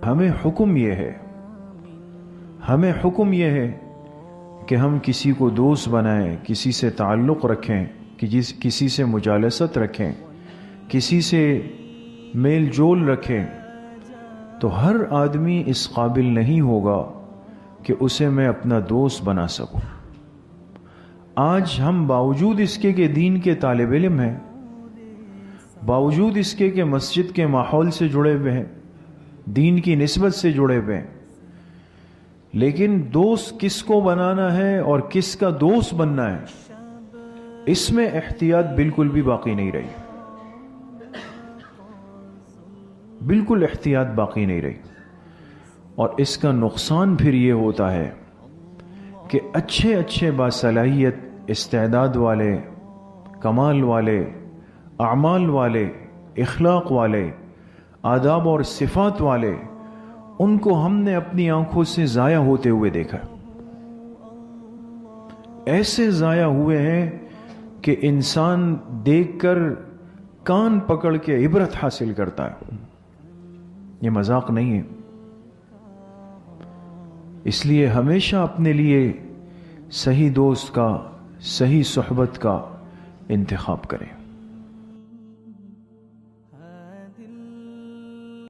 ہمیں حکم یہ ہے کہ ہم کسی کو دوست بنائیں، کسی سے تعلق رکھیں، کسی سے مجالست رکھیں، کسی سے میل جول رکھیں، تو ہر آدمی اس قابل نہیں ہوگا کہ اسے میں اپنا دوست بنا سکوں۔ آج ہم باوجود اس کے کہ دین کے طالب علم ہیں، باوجود اس کے کہ مسجد کے ماحول سے جڑے ہوئے ہیں، دین کی نسبت سے جڑے ہوئے ہیں، لیکن دوست کس کو بنانا ہے اور کس کا دوست بننا ہے، اس میں احتیاط بالکل بھی باقی نہیں رہی، بالکل احتیاط باقی نہیں رہی۔ اور اس کا نقصان پھر یہ ہوتا ہے کہ اچھے باصلاحیت، استعداد والے، کمال والے، اعمال والے، اخلاق والے، آداب اور صفات والے، ان کو ہم نے اپنی آنکھوں سے ضائع ہوتے ہوئے دیکھا، ایسے ضائع ہوئے ہیں کہ انسان دیکھ کر کان پکڑ کے عبرت حاصل کرتا ہے۔ یہ مذاق نہیں ہے۔ اس لیے ہمیشہ اپنے لیے صحیح دوست کا، صحیح صحبت کا انتخاب کریں۔